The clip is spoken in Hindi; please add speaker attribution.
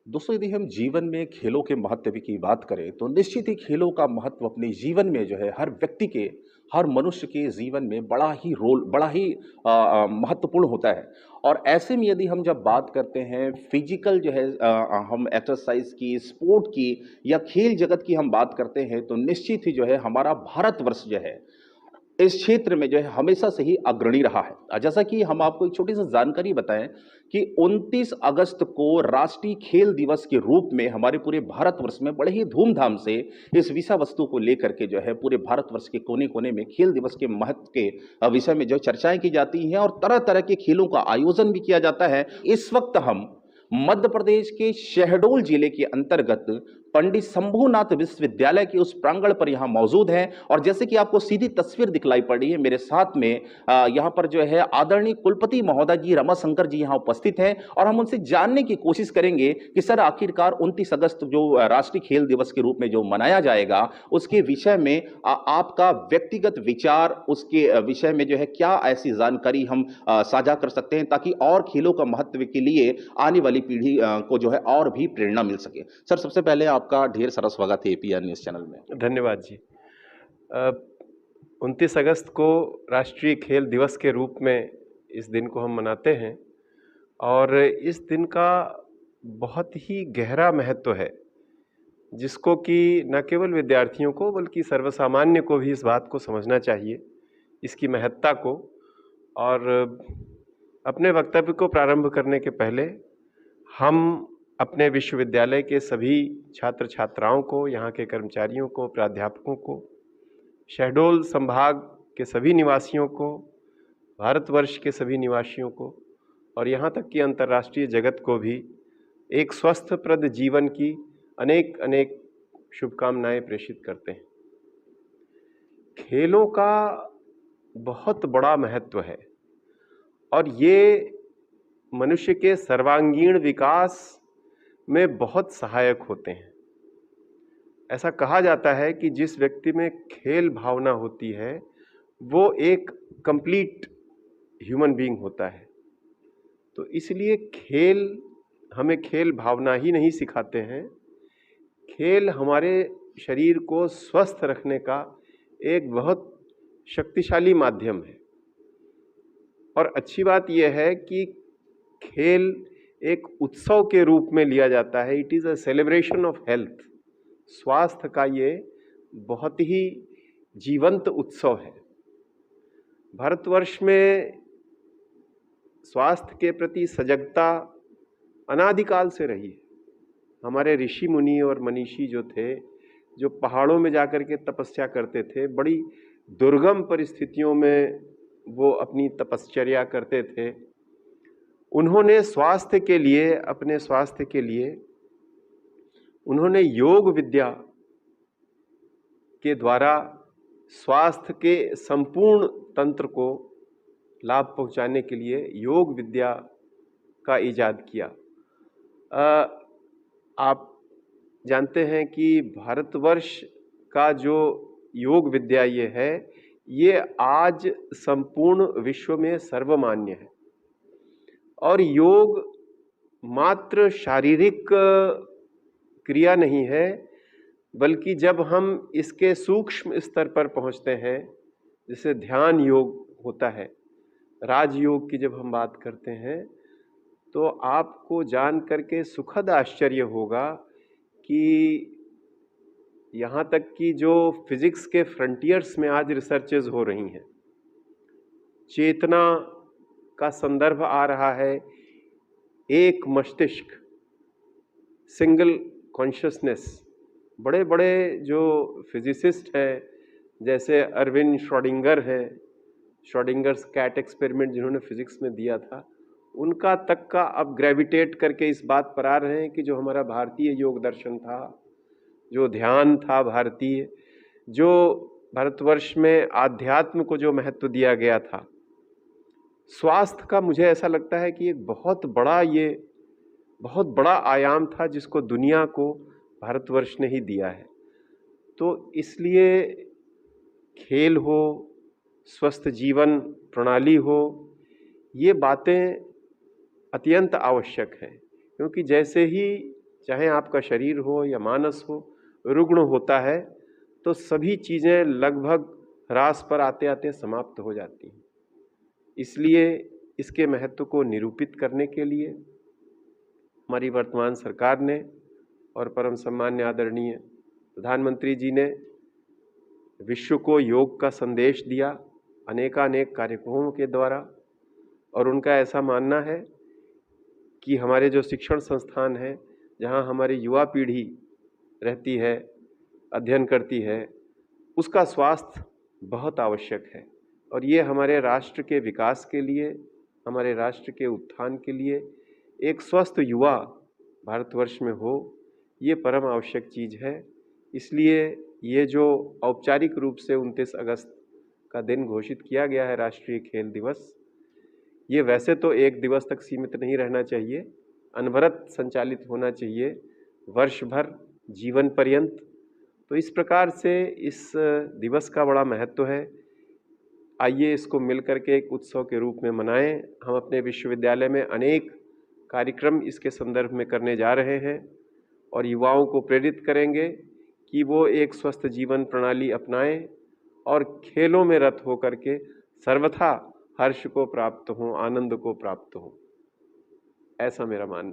Speaker 1: दोस्तों, यदि हम जीवन में खेलों के महत्व की बात करें तो निश्चित ही खेलों का महत्व अपने जीवन में जो है हर व्यक्ति के, हर मनुष्य के जीवन में बड़ा ही महत्वपूर्ण होता है। और ऐसे में यदि हम जब बात करते हैं फिजिकल जो है हम एक्सरसाइज की, स्पोर्ट की या खेल जगत की हम बात करते हैं तो निश्चित ही जो है हमारा भारतवर्ष जो है इस क्षेत्र में जो है हमेशा से ही अग्रणी रहा है। जैसा कि हम आपको एक छोटी सी जानकारी बताएं कि 29 अगस्त को राष्ट्रीय खेल दिवस के रूप में हमारे पूरे भारतवर्ष में बड़े ही धूमधाम से इस विषय वस्तु को लेकर के जो है पूरे भारतवर्ष के कोने कोने में खेल दिवस के महत्व के विषय में जो चर्चाएं की जाती हैं और तरह तरह के खेलों का आयोजन भी किया जाता है। इस वक्त हम मध्य प्रदेश के शहडोल जिले के अंतर्गत पंडित शंभूनाथ विश्वविद्यालय के उस प्रांगण पर यहां मौजूद हैं। और जैसे कि आपको सीधी तस्वीर दिखलाई पड़ रही है मेरे साथ में, यहां पर जो है आदरणीय कुलपति महोदय जी रमाशंकर जी यहां उपस्थित हैं और हम उनसे जानने की कोशिश करेंगे कि सर आखिरकार 29 अगस्त जो राष्ट्रीय खेल दिवस के रूप में जो मनाया जाएगा उसके विषय में आपका व्यक्तिगत विचार, उसके विषय में जो है क्या ऐसी जानकारी हम साझा कर सकते हैं ताकि और खेलों का महत्व के लिए आने वाली पीढ़ी को जो है और भी प्रेरणा मिल सके। सर, सबसे पहले आपका ढेर सारा स्वागत है एपीआर न्यूज़ चैनल में।
Speaker 2: धन्यवाद जी। 29 अगस्त को राष्ट्रीय खेल दिवस के रूप में इस दिन को हम मनाते हैं और इस दिन का बहुत ही गहरा महत्व है, जिसको कि न केवल विद्यार्थियों को बल्कि सर्वसामान्य को भी इस बात को समझना चाहिए, इसकी महत्ता को। और अपने वक्तव्य को प्रारंभ करने के पहले हम अपने विश्वविद्यालय के सभी छात्र छात्राओं को, यहाँ के कर्मचारियों को, प्राध्यापकों को, शहडोल संभाग के सभी निवासियों को, भारतवर्ष के सभी निवासियों को और यहाँ तक कि अंतर्राष्ट्रीय जगत को भी एक स्वस्थप्रद जीवन की अनेक अनेक शुभकामनाएं प्रेषित करते हैं। खेलों का बहुत बड़ा महत्व है और ये मनुष्य के सर्वांगीण विकास में बहुत सहायक होते हैं। ऐसा कहा जाता है कि जिस व्यक्ति में खेल भावना होती है वो एक कंप्लीट ह्यूमन बीइंग होता है। तो इसलिए खेल हमें खेल भावना ही नहीं सिखाते हैं, खेल हमारे शरीर को स्वस्थ रखने का एक बहुत शक्तिशाली माध्यम है। और अच्छी बात यह है कि खेल एक उत्सव के रूप में लिया जाता है। It is a celebration of health. स्वास्थ्य का ये बहुत ही जीवंत उत्सव है। भारतवर्ष में स्वास्थ्य के प्रति सजगता अनादिकाल से रही है। हमारे ऋषि मुनि और मनीषी जो थे, जो पहाड़ों में जाकर के तपस्या करते थे, बड़ी दुर्गम परिस्थितियों में वो अपनी तपश्चर्या करते थे, उन्होंने स्वास्थ्य के लिए, अपने स्वास्थ्य के लिए उन्होंने योग विद्या के द्वारा स्वास्थ्य के संपूर्ण तंत्र को लाभ पहुंचाने के लिए योग विद्या का इजाद किया। आप जानते हैं कि भारतवर्ष का जो योग विद्या ये है, ये आज संपूर्ण विश्व में सर्वमान्य है। और योग मात्र शारीरिक क्रिया नहीं है, बल्कि जब हम इसके सूक्ष्म स्तर पर पहुंचते हैं, जैसे ध्यान योग होता है, राजयोग की जब हम बात करते हैं, तो आपको जान करके सुखद आश्चर्य होगा कि यहाँ तक कि जो फिजिक्स के फ्रंटियर्स में आज रिसर्चेज हो रही हैं, चेतना का संदर्भ आ रहा है, एक मस्तिष्क, सिंगल कॉन्शियसनेस। बड़े बड़े जो फिजिसिस्ट हैं, जैसे अरविंद श्रोडिंगर हैं, श्रोडिंगर्स कैट एक्सपेरिमेंट जिन्होंने फिजिक्स में दिया था, उनका तक का अब ग्रेविटेट करके इस बात पर आ रहे हैं कि जो हमारा भारतीय योग दर्शन था, जो ध्यान था भारतीय, जो भारतवर्ष में आध्यात्म को जो महत्व दिया गया था, स्वास्थ्य का, मुझे ऐसा लगता है कि एक बहुत बड़ा आयाम था जिसको दुनिया को भारतवर्ष ने ही दिया है। तो इसलिए खेल हो, स्वस्थ जीवन प्रणाली हो, ये बातें अत्यंत आवश्यक हैं, क्योंकि जैसे ही चाहे आपका शरीर हो या मानस हो, रुग्ण होता है तो सभी चीज़ें लगभग ह्रास पर आते आते समाप्त हो जाती हैं। इसलिए इसके महत्व को निरूपित करने के लिए हमारी वर्तमान सरकार ने और परम सम्मान्य आदरणीय प्रधानमंत्री जी ने विश्व को योग का संदेश दिया अनेकानेक कार्यक्रमों के द्वारा। और उनका ऐसा मानना है कि हमारे जो शिक्षण संस्थान हैं, जहां हमारी युवा पीढ़ी रहती है, अध्ययन करती है, उसका स्वास्थ्य बहुत आवश्यक है। और ये हमारे राष्ट्र के विकास के लिए, हमारे राष्ट्र के उत्थान के लिए एक स्वस्थ युवा भारतवर्ष में हो, ये परम आवश्यक चीज़ है। इसलिए ये जो औपचारिक रूप से 29 अगस्त का दिन घोषित किया गया है राष्ट्रीय खेल दिवस, ये वैसे तो एक दिवस तक सीमित नहीं रहना चाहिए, अनवरत संचालित होना चाहिए वर्ष भर, जीवन पर्यंत। तो इस प्रकार से इस दिवस का बड़ा महत्व है। आइए इसको मिल करके एक उत्सव के रूप में मनाएं। हम अपने विश्वविद्यालय में अनेक कार्यक्रम इसके संदर्भ में करने जा रहे हैं और युवाओं को प्रेरित करेंगे कि वो एक स्वस्थ जीवन प्रणाली अपनाएं और खेलों में रत होकर के सर्वथा हर्ष को प्राप्त हों, आनंद को प्राप्त हों। ऐसा मेरा मानना है।